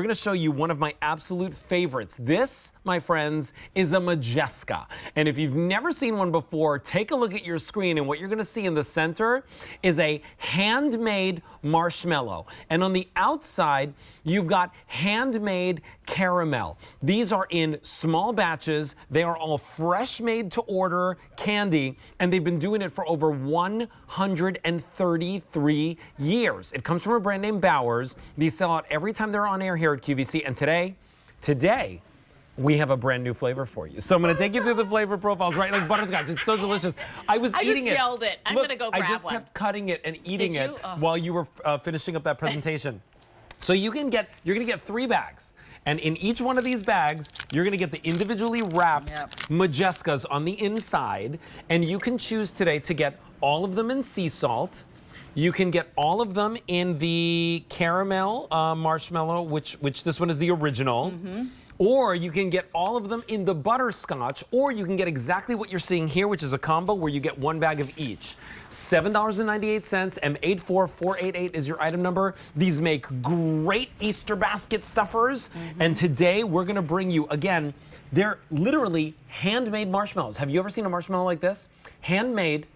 going to show you one of my absolute favorites. This, my friends, is a Modjeska. And if you've never seen one before, take a look at your screen, and what you're going to see in the center is a handmade marshmallow. And on the outside, you've got handmade caramel. These are in small batches. They are all fresh made to order candy, and they've been doing it for over 133 years. It comes from a brand named Bauer's. These sell out every time they're on air here at QVC. And today, we have a brand new flavor for you. So I'm going to take you through the flavor profiles, right? Like butterscotch. It's so delicious. I just yelled it. I'm going to go grab one. I just kept cutting it and eating it Oh. while you were finishing up that presentation. So you're going to get 3 bags. And in each one of these bags, you're going to get the individually wrapped Modjeskas on the inside. And you can choose today to get all of them in sea salt. You can get all of them in the caramel marshmallow, which this one is the original. Or you can get all of them in the butterscotch, or you can get exactly what you're seeing here, which is a combo where you get 1 bag of each. $7.98, M84488 is your item number. These make great Easter basket stuffers. And today we're gonna bring you, again, they're literally handmade marshmallows. Have you ever seen a marshmallow like this? Handmade.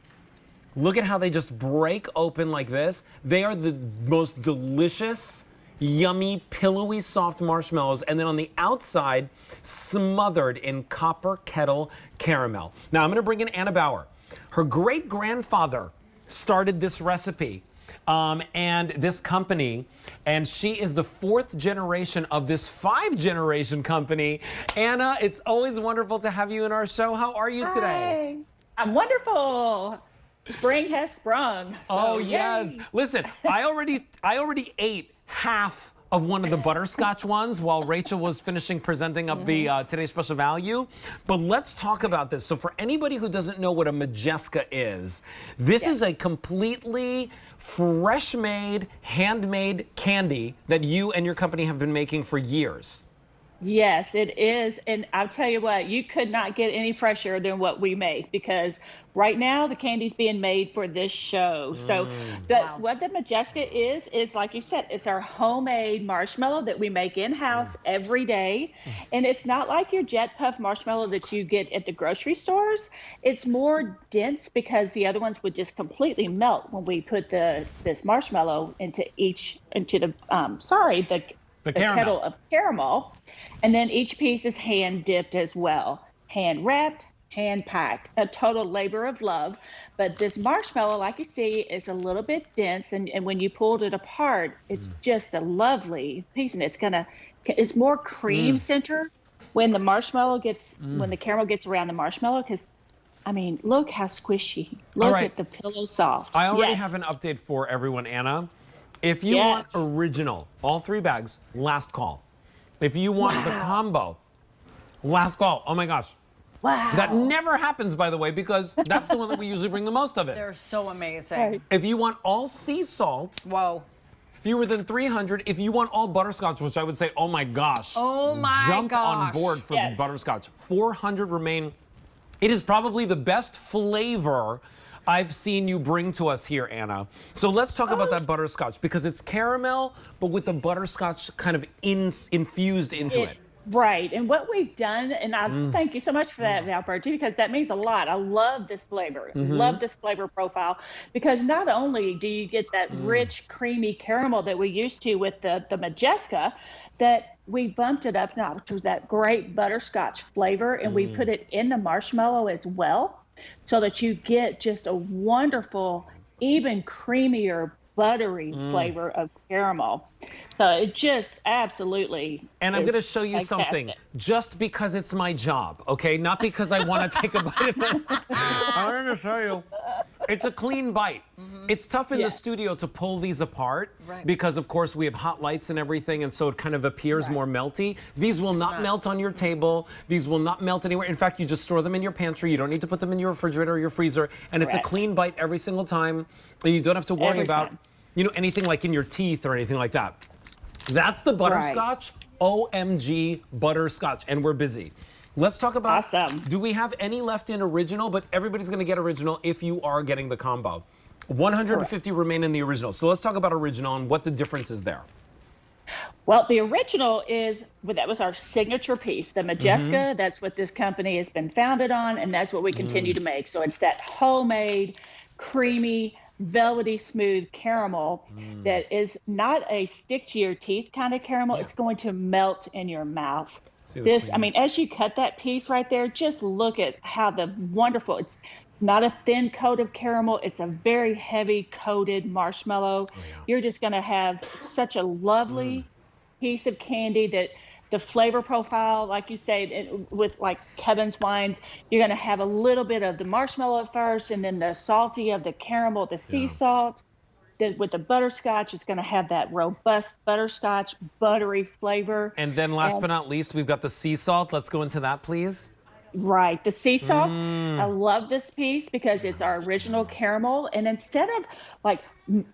Look at how they just break open like this. They are the most delicious, yummy, pillowy, soft marshmallows, and then on the outside, smothered in copper kettle caramel. Now, I'm gonna bring in Anna Bauer. Her great-grandfather started this recipe and this company, and she is the 4th generation of this 5-generation company. Anna, it's always wonderful to have you in our show. How are you today? Hi. I'm wonderful. Spring has sprung. Oh, yes. Yay. Listen, I already ate half of one of the butterscotch ones while Rachel was finishing presenting up the today's special value. But let's talk about this. So for anybody who doesn't know what a Modjeska is, this is a completely fresh-made, handmade candy that you and your company have been making for years. Yes, it is. And I'll tell you what, you could not get any fresher than what we make, because right now the candy's being made for this show. So what the Modjeska is like you said, it's our homemade marshmallow that we make in-house every day. And it's not like your Jet Puff marshmallow that you get at the grocery stores. It's more dense because the other ones would just completely melt when we put this marshmallow into the kettle of caramel. And then each piece is hand dipped as well, hand wrapped, hand packed, a total labor of love. But this marshmallow, like you see, is a little bit dense, and when you pulled it apart, it's just a lovely piece, and it's more cream center when the marshmallow when the caramel gets around the marshmallow, because I mean, look how squishy. Look at the pillow soft. I already have an update for everyone, Anna. If you want original, all 3 bags, last call. If you want the combo, last call. Oh my gosh. Wow. That never happens, by the way, because that's the one that we usually bring the most of it. They're so amazing. Right. If you want all sea salt, fewer than 300. If you want all butterscotch, which I would say, oh my gosh. Oh my jump on board for the butterscotch. 400 remain. It is probably the best flavor I've seen you bring to us here, Anna. So let's talk about that butterscotch, because it's caramel, but with the butterscotch kind of infused into it. Right. And what we've done, and I thank you so much for that, Valbert, because that means a lot. I love this flavor. Love this flavor profile, because not only do you get that rich, creamy caramel that we used to with the Modjeska, that we bumped it up now to that great butterscotch flavor, and we put it in the marshmallow as well, so that you get just a wonderful, even creamier, buttery flavor of caramel. So it just absolutely. And I'm going to show you something, just because it's my job, okay? Not because I want to take a bite of this. I'm going to show you. It's a clean bite. It's tough in the studio to pull these apart because, of course, we have hot lights and everything, and so it kind of appears more melty. These will not melt on your table. These will not melt anywhere. In fact, you just store them in your pantry. You don't need to put them in your refrigerator or your freezer, and it's a clean bite every single time, and you don't have to worry about, you know, anything like in your teeth or anything like that. That's the butterscotch. OMG butterscotch, and we're busy. Let's talk about, do we have any left in original? But everybody's going to get original if you are getting the combo. 150 remain in the original. So let's talk about original and what the difference is there. Well, the original that was our signature piece. The Modjeska, that's what this company has been founded on, and that's what we continue to make. So it's that homemade, creamy, velvety smooth caramel that is not a stick to your teeth kind of caramel. It's going to melt in your mouth. I mean, as you cut that piece right there, just look at how it's not a thin coat of caramel. It's a very heavy coated marshmallow. You're just going to have such a lovely piece of candy that the flavor profile, like you say, with like Kevin's wines, you're going to have a little bit of the marshmallow at first, and then the salty of the caramel, the sea salt. With the butterscotch, it's going to have that robust butterscotch, buttery flavor. And then last but not least, we've got the sea salt. Let's go into that, please. Right. The sea salt. I love this piece because it's our original caramel. And instead of like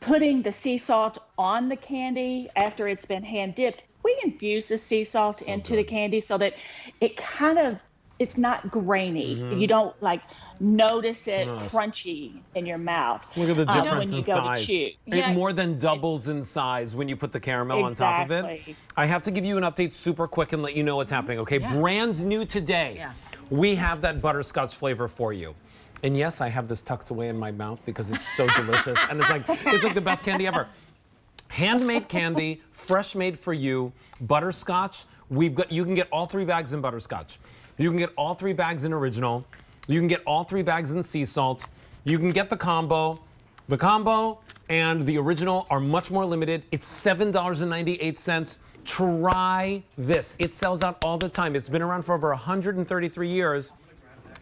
putting the sea salt on the candy after it's been hand dipped, we infuse the sea salt into the candy so that it's not grainy. You don't like notice it crunchy in your mouth. Look at the difference when in you go size. to chew. It more than doubles in size when you put the caramel on top of it. I have to give you an update super quick and let you know what's happening, okay? Brand new today, we have that butterscotch flavor for you. And yes, I have this tucked away in my mouth because it's so delicious. And it's like the best candy ever. Handmade candy, fresh made for you, butterscotch. You can get all 3 bags in butterscotch. You can get all 3 bags in original. You can get all 3 bags in sea salt. You can get the combo. The combo and the original are much more limited. It's $7.98. Try this. It sells out all the time. It's been around for over 133 years,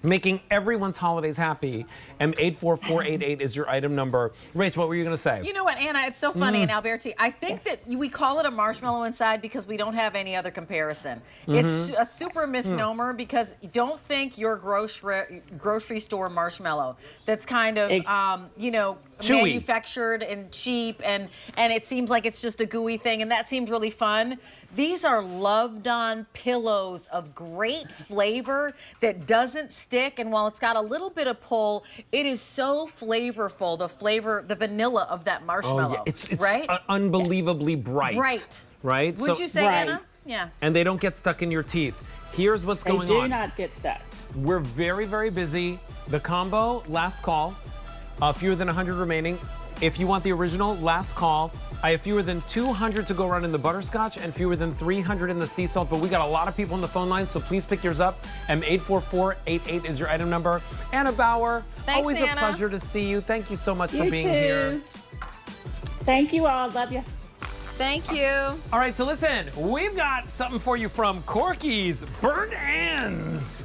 making everyone's holidays happy. M84488 is your item number. Rach, what were you going to say? You know what, Anna? It's so funny, and Alberti, I think that we call it a marshmallow inside because we don't have any other comparison. It's a super misnomer because don't think your grocery store marshmallow that's kind of, chewy, manufactured and cheap, and it seems like it's just a gooey thing, and that seems really fun. These are loved-on pillows of great flavor that doesn't stick, and while it's got a little bit of pull, it is so flavorful. The vanilla of that marshmallow. It's right? Unbelievably bright. Right? Would you say, Anna? Yeah. And they don't get stuck in your teeth. Here's what's going on. They do not get stuck. We're very, very busy. The combo, last call. Fewer than 100 remaining. If you want the original, last call. I have fewer than 200 to go around in the butterscotch and fewer than 300 in the sea salt, but we got a lot of people on the phone line, so please pick yours up. M84488 is your item number. Anna Bauer, thanks, always Anna. A pleasure to see you. Thank you so much for being here. Thank you all. Love you. Thank you. All right, so listen, we've got something for you from Corky's Burnt Ends.